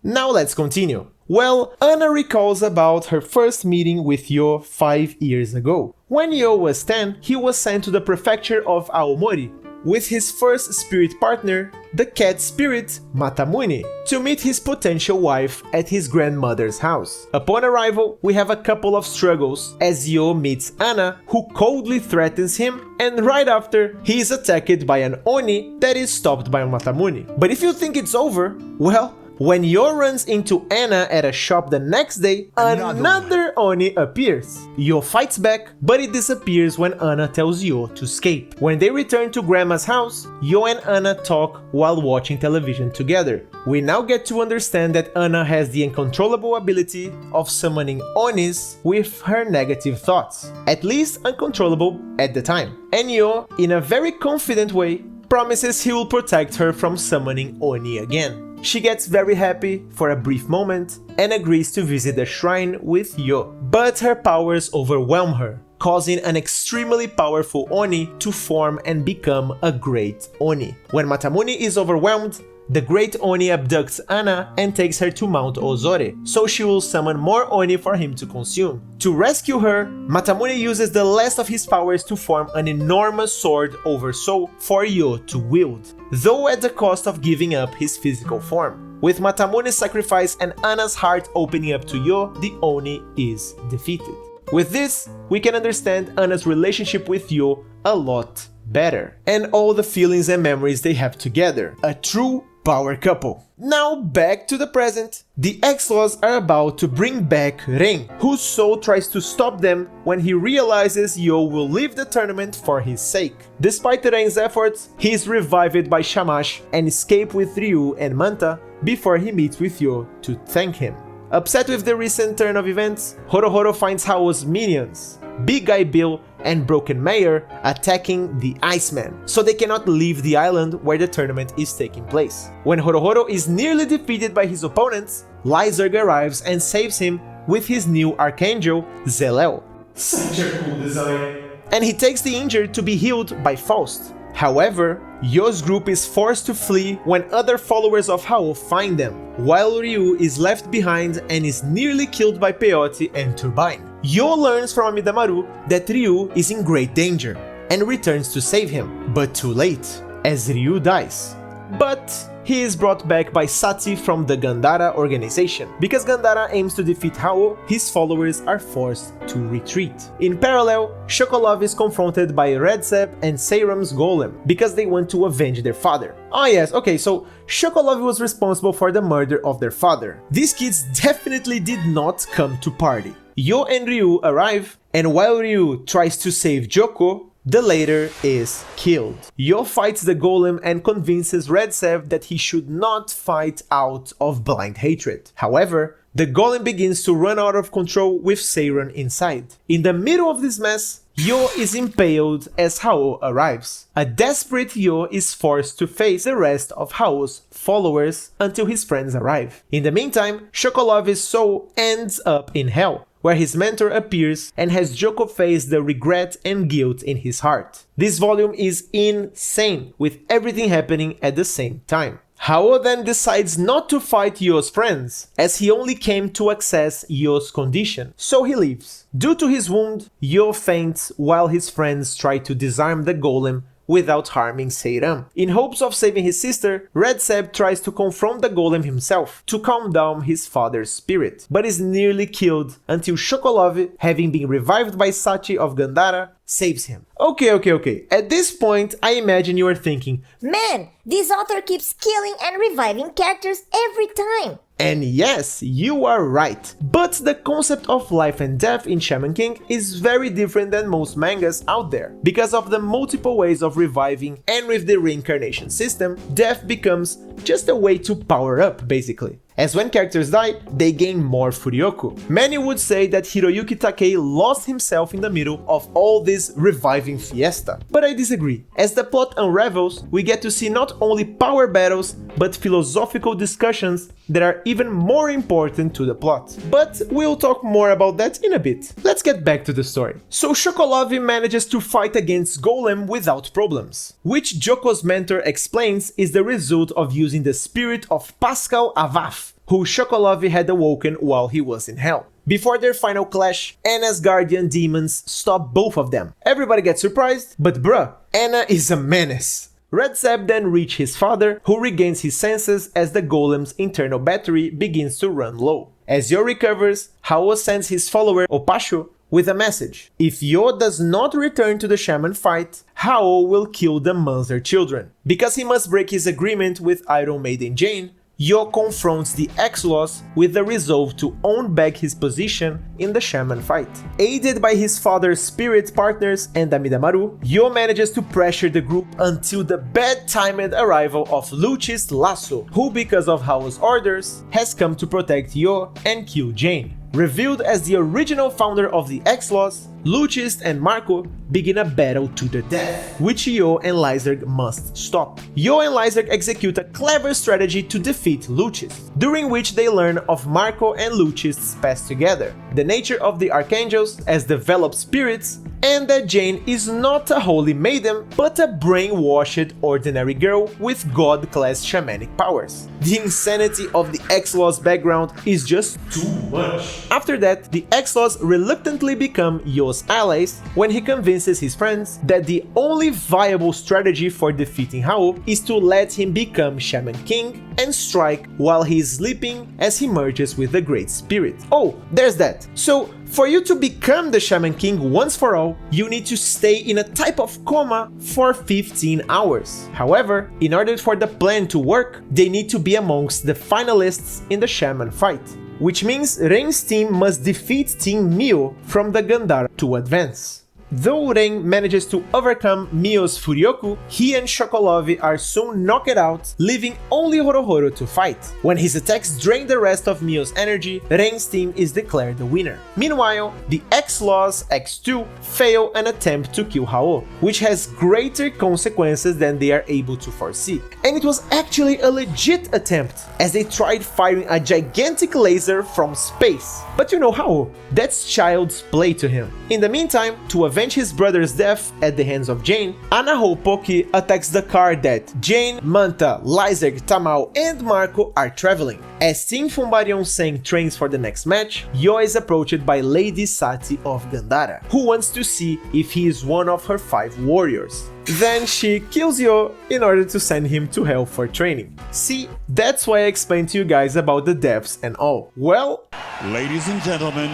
Now let's continue. Well, Anna recalls about her first meeting with Yo 5 years ago. When Yo was 10, he was sent to the prefecture of Aomori with his first spirit partner, the cat spirit Matamune, to meet his potential wife at his grandmother's house. Upon arrival, we have a couple of struggles as Yo meets Anna, who coldly threatens him, and right after, he is attacked by an Oni that is stopped by Matamune. But if you think it's over, well, when Yo runs into Anna at a shop the next day, another Oni appears. Yo fights back, but it disappears when Anna tells Yo to escape. When they return to Grandma's house, Yo and Anna talk while watching television together. We now get to understand that Anna has the uncontrollable ability of summoning Onis with her negative thoughts, at least uncontrollable at the time. And Yo, in a very confident way, promises he will protect her from summoning Oni again. She gets very happy for a brief moment and agrees to visit the shrine with Yo, but her powers overwhelm her, causing an extremely powerful Oni to form and become a great Oni. When Matamune is overwhelmed, the great Oni abducts Anna and takes her to Mount Ozore, so she will summon more Oni for him to consume. To rescue her, Matamune uses the last of his powers to form an enormous sword oversoul for Yo to wield, though at the cost of giving up his physical form. With Matamune's sacrifice and Anna's heart opening up to Yo, the Oni is defeated. With this, we can understand Anna's relationship with Yo a lot better, and all the feelings and memories they have together. A true power couple. Now back to the present. The X-Laws are about to bring back Ren, whose soul tries to stop them when he realizes Yo will leave the tournament for his sake. Despite Ren's efforts, he is revived by Shamash and escapes with Ryu and Manta before he meets with Yo to thank him. Upset with the recent turn of events, Horohoro finds Hao's minions, Big Guy Bill and Broken Mayor, attacking the Iceman, so they cannot leave the island where the tournament is taking place. When Horohoro is nearly defeated by his opponents, Lyzurg arrives and saves him with his new Archangel, Zelel. Such a cool design! And he takes the injured to be healed by Faust. However, Yo's group is forced to flee when other followers of Hao find them, while Ryu is left behind and is nearly killed by Peyote and Turbine. Yo learns from Amidamaru that Ryu is in great danger and returns to save him, but too late, as Ryu dies. But he is brought back by Sati from the Gandhara organization. Because Gandhara aims to defeat Hao, his followers are forced to retreat. In parallel, Sokolov is confronted by Redsep and Seiram's golem because they want to avenge their father. Oh yes, okay, so Sokolov was responsible for the murder of their father. These kids definitely did not come to party. Yo and Ryu arrive, and while Ryu tries to save Joko, The latter is killed. Yo fights the golem and convinces Red Sev that he should not fight out of blind hatred. However, the golem begins to run out of control with Seiran inside. In the middle of this mess, Yo is impaled as Hao arrives. A desperate Yo is forced to face the rest of Hao's followers until his friends arrive. In the meantime, Shokolov's soul ends up in hell, where his mentor appears and has Joko face the regret and guilt in his heart. This volume is insane, with everything happening at the same time. Hao then decides not to fight Yo's friends, as he only came to access Yo's condition, so he leaves. Due to his wound, Yo faints while his friends try to disarm the golem without harming Seiran. In hopes of saving his sister, Red Seb tries to confront the golem himself to calm down his father's spirit, but is nearly killed until Shokolov, having been revived by Sachi of Gandhara, saves him. Okay. At this point, I imagine you are thinking, Man, this author keeps killing and reviving characters every time. and yes, you are right. But the concept of life and death in Shaman King is very different than most mangas out there. Because of the multiple ways of reviving and with the reincarnation system, death becomes just a way to power up, basically. As when characters die, they gain more Furyoku. Many would say that Hiroyuki Takei lost himself in the middle of all this reviving fiesta. But I disagree. As the plot unravels, we get to see not only power battles, but philosophical discussions that are even more important to the plot. But we'll talk more about that in a bit. Let's get back to the story. So Shokolovi manages to fight against Golem without problems, which Joko's mentor explains is the result of using the spirit of Pascal Avaf, who Shokolovi had awoken while he was in hell. Before their final clash, Anna's guardian demons stop both of them. Everybody gets surprised, but bruh, Anna is a menace. Red Seb then reaches his father, who regains his senses as the golem's internal battery begins to run low. As Yo recovers, Hao sends his follower Opasho with a message. If Yo does not return to the shaman fight, Hao will kill the monster children. Because he must break his agreement with Iron Maiden Jane, Yo confronts the X-Laws with the resolve to own back his position in the shaman fight. Aided by his father's spirit partners and Amidamaru, Yo manages to pressure the group until the bad-timed arrival of Lucis Lasso, who because of Hao's orders has come to protect Yo and kill Jane. Revealed as the original founder of the X-Laws, Lucis and Marco begin a battle to the death, which Yo and Lyserg must stop. Yo and Lyserg execute a clever strategy to defeat Lucis, during which they learn of Marco and Lucis' past together, the nature of the Archangels as developed spirits, and that Jane is not a holy maiden, but a brainwashed ordinary girl with god-class shamanic powers. The insanity of the X-Laws background is just too much. After that, the X-Laws reluctantly become Yo's allies when he convinces his friends that the only viable strategy for defeating Hao is to let him become Shaman King and strike while he is sleeping as he merges with the Great Spirit. Oh, there's that. So, for you to become the Shaman King once for all, you need to stay in a type of coma for 15 hours. However, in order for the plan to work, they need to be amongst the finalists in the Shaman fight, which means Ren's team must defeat Team Mio from the Gandhara to advance. Though Ren manages to overcome Mio's Furyoku, he and Shokolovi are soon knocked out, leaving only Horohoro to fight. When his attacks drain the rest of Mio's energy, Ren's team is declared the winner. Meanwhile, the X-Laws X2 fail an attempt to kill Hao, which has greater consequences than they are able to foresee. And it was actually a legit attempt, as they tried firing a gigantic laser from space. But you know Hao, that's child's play to him. In the meantime, to avenge his brother's death at the hands of Jane, Anahopoki attacks the car that Jane, Manta, Lyserg, Tamao, and Marco are traveling. As Team Fumbarion Sen trains for the next match, Yo is approached by Lady Sati of Gandhara, who wants to see if he is one of her 5 warriors. Then she kills Yo in order to send him to hell for training. See, that's why I explained to you guys about the deaths and all. Well, ladies and gentlemen,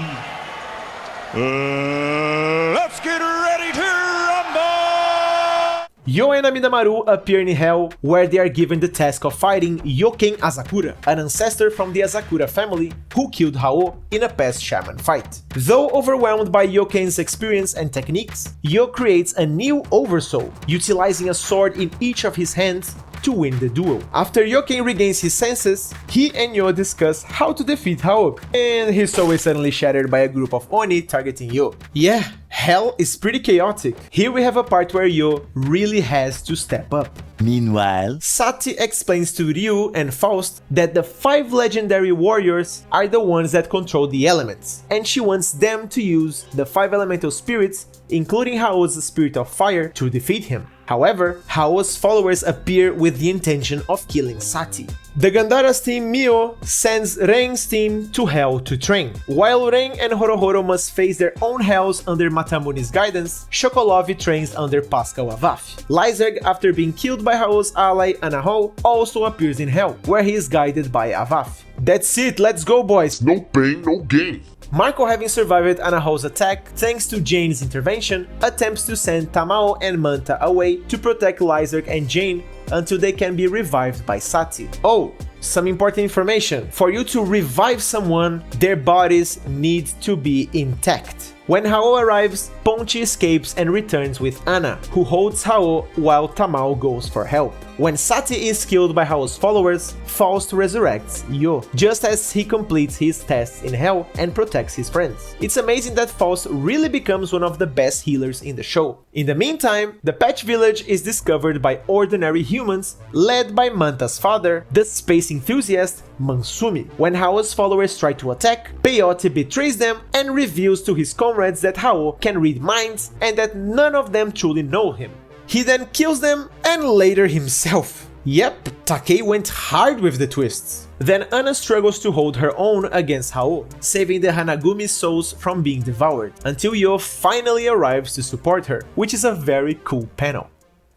let's get ready to rumble! Yo and Amidamaru appear in Hell, where they are given the task of fighting Yoken Asakura, an ancestor from the Asakura family who killed Hao in a past shaman fight. Though overwhelmed by Yoken's experience and techniques, Yo creates a new Oversoul, utilizing a sword in each of his hands to win the duel. After Yoken regains his senses, he and Yo discuss how to defeat Hao, and his soul is suddenly shattered by a group of Oni targeting Yo. Yeah, Hell is pretty chaotic. Here we have a part where Yo really has to step up. Meanwhile, Sati explains to Ryu and Faust that the 5 legendary warriors are the ones that control the elements, and she wants them to use the 5 elemental spirits, including Hao's spirit of fire, to defeat him. However, Hao's followers appear with the intention of killing Sati. The Gandhara's team Mio sends Ren's team to Hell to train. While Ren and Horohoro must face their own hells under Matamuni's guidance, Shokolov trains under Pascal Avaf. Lyserg, after being killed by Hao's ally Anahol, also appears in Hell, where he is guided by Avaf. That's it, let's go boys! No pain, no gain. Marco, having survived Anahol's attack thanks to Jane's intervention, attempts to send Tamao and Manta away to protect Lyserg and Jane until they can be revived by Sati. Oh, some important information. For you to revive someone, their bodies need to be intact. When Hao arrives, Ponchi escapes and returns with Anna, who holds Hao while Tamao goes for help. When Sati is killed by Hao's followers, Faust resurrects Yo, just as he completes his tests in Hell and protects his friends. It's amazing that Faust really becomes one of the best healers in the show. In the meantime, the Patch Village is discovered by ordinary humans, led by Manta's father, the space enthusiast Mansumi. When Hao's followers try to attack, Peyote betrays them and reveals to his comrades that Hao can read minds and that none of them truly know him. He then kills them and later himself. Yep, Takei went hard with the twists. Then Anna struggles to hold her own against Hao, saving the Hanagumi's souls from being devoured, until Yo finally arrives to support her, which is a very cool panel.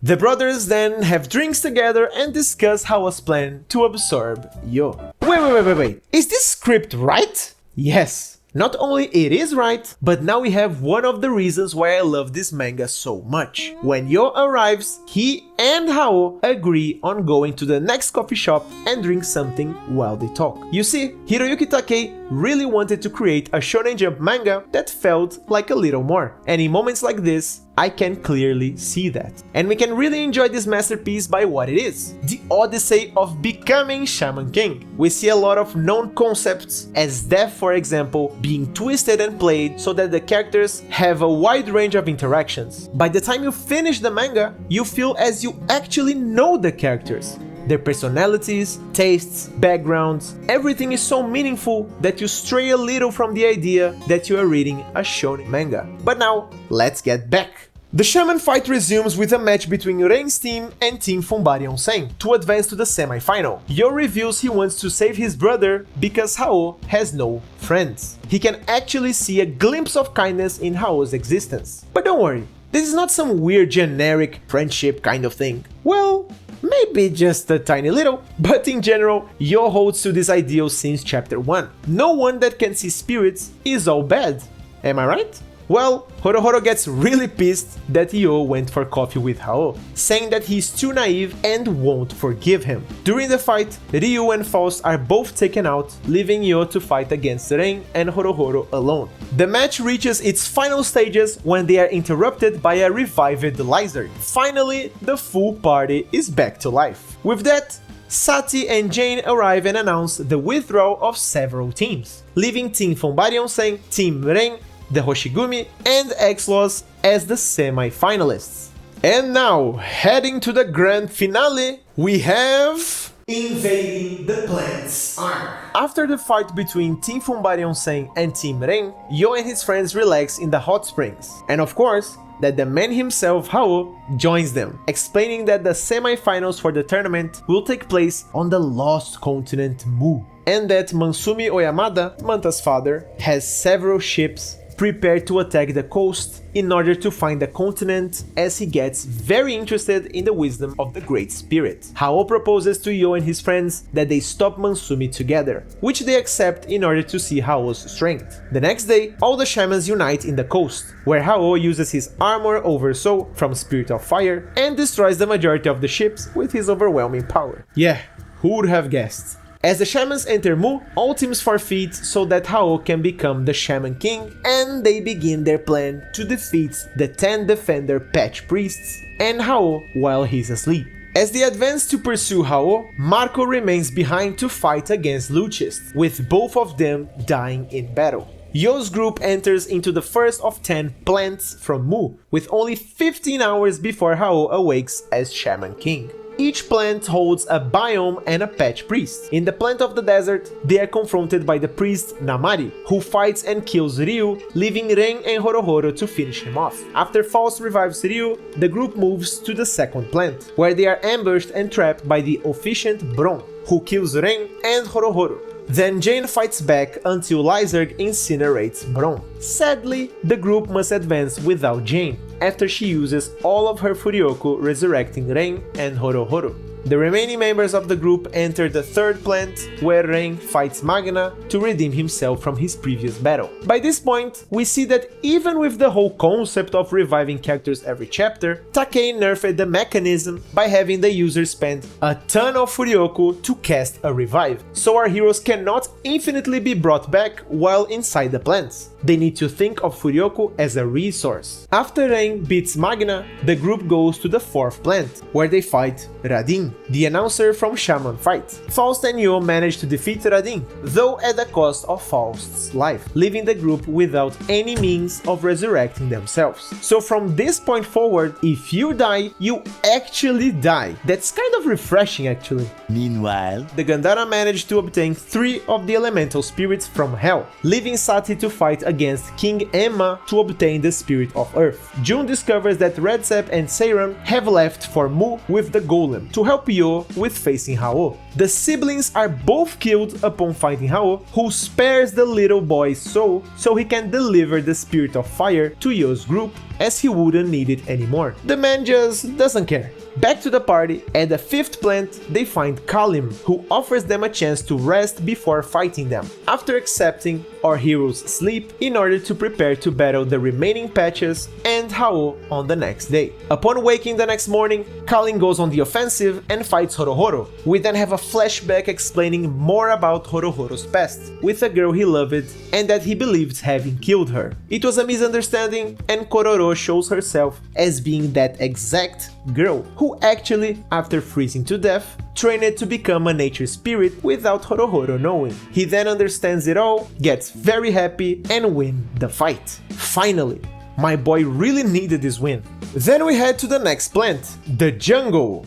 The brothers then have drinks together and discuss Hao's plan to absorb Yo. Wait, is this script right? Yes. Not only it is right, but now we have one of the reasons why I love this manga so much. When Yo arrives, he and Hao agree on going to the next coffee shop and drink something while they talk. You see, Hiroyuki Takei really wanted to create a Shonen Jump manga that felt like a little more, and in moments like this, I can clearly see that. And we can really enjoy this masterpiece by what it is, the Odyssey of becoming Shaman King. We see a lot of known concepts, as death for example, being twisted and played so that the characters have a wide range of interactions. By the time you finish the manga, you feel as you actually know the characters. Their personalities, tastes, backgrounds, everything is so meaningful that you stray a little from the idea that you are reading a shonen manga. But now, let's get back. The Shaman fight resumes with a match between Ren's team and Team Fumbari Onsen to advance to the semi-final. Yo reveals he wants to save his brother because Hao has no friends. He can actually see a glimpse of kindness in Hao's existence. But don't worry, this is not some weird generic friendship kind of thing. Well, maybe just a tiny little, but in general, Yo holds to this ideal since chapter 1. No one that can see spirits is all bad. Am I right? Well, Horohoro gets really pissed that Yo went for coffee with Hao, saying that he's too naive and won't forgive him. During the fight, Ryu and Faust are both taken out, leaving Yo to fight against Ren and Horohoro alone. The match reaches its final stages when they are interrupted by a revived Lyserg. Finally, the full party is back to life. With that, Sati and Jane arrive and announce the withdrawal of several teams, leaving Team Fumbari Onsen, Team Ren, the Hoshigumi, and X-Laws as the semi-finalists. And now, heading to the grand finale, we have Invading the Plants arc. After the fight between Team Fumbari Onsen and Team Ren, Yo and his friends relax in the hot springs. And of course, that the man himself, Hao, joins them, explaining that the semi-finals for the tournament will take place on the lost continent Mu, and that Mansumi Oyamada, Manta's father, has several ships prepare to attack the coast in order to find the continent, as he gets very interested in the wisdom of the Great Spirit. Hao proposes to Yo and his friends that they stop Mansumi together, which they accept in order to see Hao's strength. The next day, all the shamans unite in the coast, where Hao uses his armor oversoul from Spirit of Fire and destroys the majority of the ships with his overwhelming power. Yeah, who would have guessed? As the shamans enter Mu, all teams forfeit so that Hao can become the Shaman King, and they begin their plan to defeat the 10 Defender Patch Priests and Hao while he's asleep. As they advance to pursue Hao, Marco remains behind to fight against Lucists, with both of them dying in battle. Yo's group enters into the first of 10 plants from Mu, with only 15 hours before Hao awakes as Shaman King. Each plant holds a biome and a patch priest. In the plant of the desert, they are confronted by the priest Namari, who fights and kills Ryu, leaving Ren and Horohoro to finish him off. After False revives Ryu, the group moves to the second plant, where they are ambushed and trapped by the Officiant Bron, who kills Ren and Horohoro. Then Jane fights back until Lyserg incinerates Bron. Sadly, the group must advance without Jane, after she uses all of her Furioku resurrecting Ren and Horohoro. The remaining members of the group enter the third plant, where Ren fights Magna to redeem himself from his previous battle. By this point, we see that even with the whole concept of reviving characters every chapter, Takei nerfed the mechanism by having the user spend a ton of Furioku to cast a revive, so our heroes cannot infinitely be brought back while inside the plants. They need to think of Furioku as a resource. After Ren beats Magna, the group goes to the fourth plant, where they fight Radin, the announcer from Shaman Fight. Faust and Yo manage to defeat Radin, though at the cost of Faust's life, leaving the group without any means of resurrecting themselves. So from this point forward, if you die, you actually die. That's kind of refreshing actually. Meanwhile, The Gandhara managed to obtain 3 of the elemental spirits from Hell, leaving Sati to fight against King Emma to obtain the Spirit of Earth. June discovers that Redsep and Seiran have left for Mu with the Golem to help Yo with facing Hao. The siblings are both killed upon fighting Hao, who spares the little boy's soul so he can deliver the Spirit of Fire to Yo's group, as he wouldn't need it anymore. The man just doesn't care. Back to the party, at the fifth plant, they find Kalim, who offers them a chance to rest before fighting them, after accepting our heroes' sleep in order to prepare to battle the remaining patches and Hao on the next day. Upon waking the next morning, Kalim goes on the offensive and fights Horohoro. We then have a flashback explaining more about Horohoro's past, with a girl he loved and that he believed having killed her. It was a misunderstanding, and Kororo shows herself as being that exact girl, who actually, after freezing to death, trained to become a nature spirit without Horohoro knowing. He then understands it all, gets very happy, and wins the fight. Finally, my boy really needed this win. Then we head to the next plant, the jungle.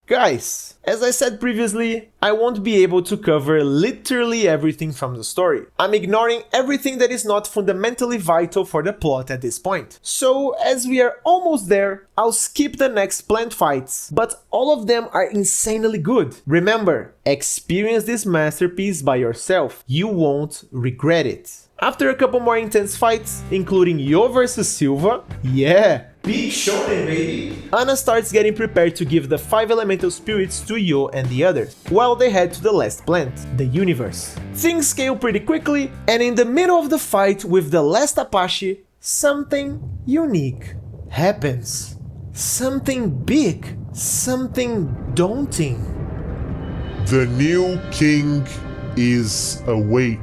Guys, as I said previously, I won't be able to cover literally everything from the story. I'm ignoring everything that is not fundamentally vital for the plot at this point. So, as we are almost there, I'll skip the next plant fights, but all of them are insanely good. Remember, experience this masterpiece by yourself. You won't regret it. After a couple more intense fights, including Yo vs Silva, yeah, big Shonen baby, Anna starts getting prepared to give the 5 elemental spirits to Yo and the others, while they head to the last plant, the universe. Things scale pretty quickly, and in the middle of the fight with the last Apache, something unique happens. Something big, something daunting. The new king is awake.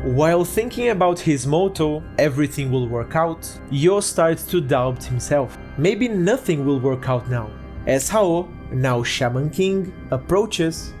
While thinking about his motto, everything will work out, Yo starts to doubt himself. Maybe nothing will work out now. As Hao, now Shaman King, approaches,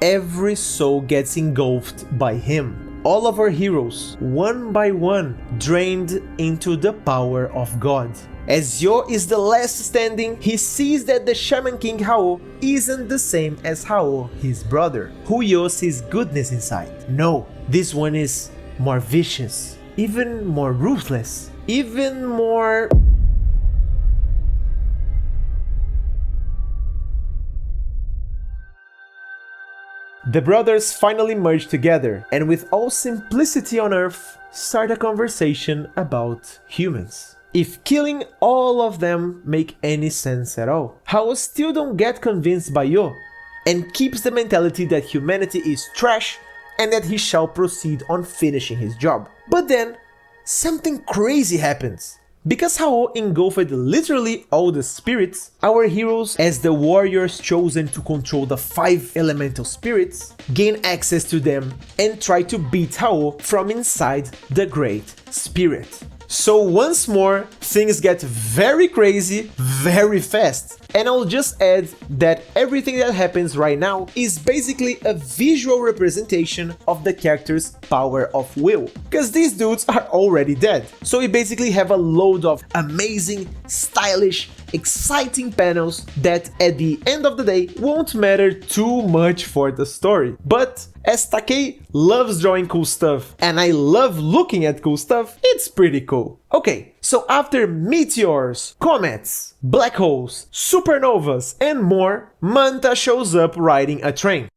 every soul gets engulfed by him. All of our heroes, one by one, drained into the power of God. As Yo is the last standing, he sees that the Shaman King Hao isn't the same as Hao, his brother, who Yo sees goodness inside. No, this one is more vicious, even more ruthless, even more... The brothers finally merge together and with all simplicity on earth start a conversation about humans. If killing all of them make any sense at all. Hao still don't get convinced by Yo and keeps the mentality that humanity is trash and that he shall proceed on finishing his job. But then something crazy happens. Because Hao engulfed literally all the spirits, our heroes, as the warriors chosen to control the 5 elemental spirits, gain access to them and try to beat Hao from inside the Great Spirit. So once more, things get very crazy, very fast. And I'll just add that everything that happens right now is basically a visual representation of the character's power of will. Because these dudes are already dead. So we basically have a load of amazing, stylish, exciting panels that at the end of the day won't matter too much for the story. But as Takei loves drawing cool stuff and I love looking at cool stuff, it's pretty cool. Okay, so after meteors, comets, black holes, supernovas and more, Manta shows up riding a train.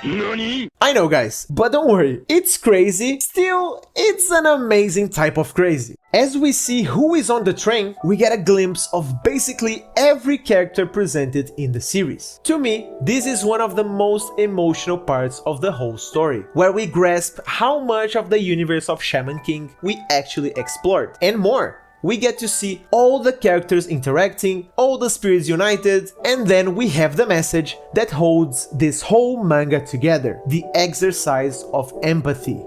I know guys, but don't worry, it's crazy, still it's an amazing type of crazy. As we see who is on the train, we get a glimpse of basically every character presented in the series. To me, this is one of the most emotional parts of the whole story, where we grasp how much of the universe of Shaman King we actually explored, and more. We get to see all the characters interacting, all the spirits united, and then we have the message that holds this whole manga together, the exercise of empathy.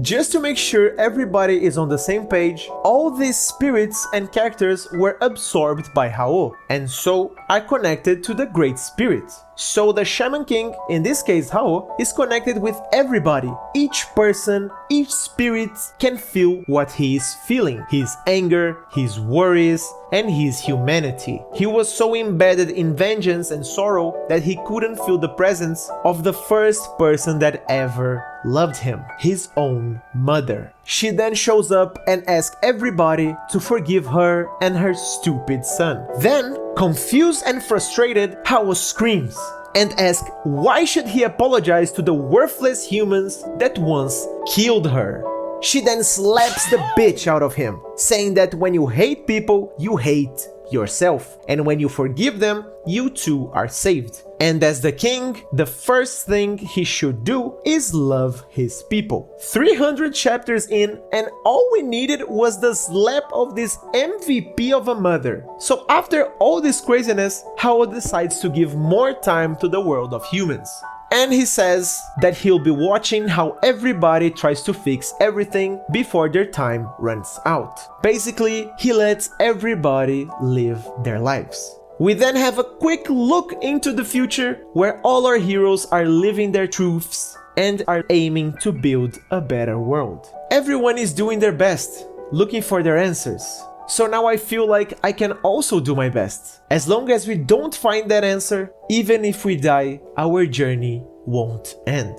Just to make sure everybody is on the same page, all these spirits and characters were absorbed by Hao, and so are connected to the Great Spirit. So the Shaman King, in this case Hao, is connected with everybody. Each person, each spirit can feel what he is feeling, his anger, his worries, and his humanity. He was so embedded in vengeance and sorrow that he couldn't feel the presence of the first person that ever loved him, his own mother. She then shows up and asks everybody to forgive her and her stupid son. Then, confused and frustrated, Hao screams and asks why should he apologize to the worthless humans that once killed her. She then slaps the bitch out of him, saying that when you hate people, you hate yourself, and when you forgive them, you too are saved. And as the king, the first thing he should do is love his people. 300 chapters in, and all we needed was the slap of this MVP of a mother. So after all this craziness, Hao decides to give more time to the world of humans. And he says that he'll be watching how everybody tries to fix everything before their time runs out. Basically, he lets everybody live their lives. We then have a quick look into the future where all our heroes are living their truths and are aiming to build a better world. Everyone is doing their best, looking for their answers. So now I feel like I can also do my best. As long as we don't find that answer, even if we die, our journey won't end.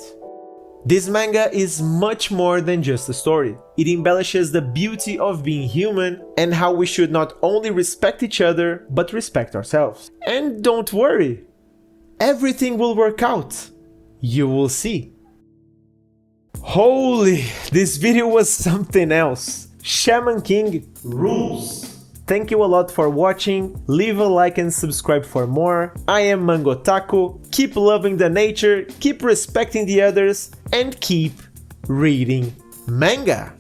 This manga is much more than just a story. It embellishes the beauty of being human and how we should not only respect each other, but respect ourselves. And don't worry, everything will work out. You will see. Holy, this video was something else. Shaman King rules. Thank you a lot for watching, leave a like and subscribe for more. I am Manga Otaku, keep loving the nature, keep respecting the others, and keep reading manga.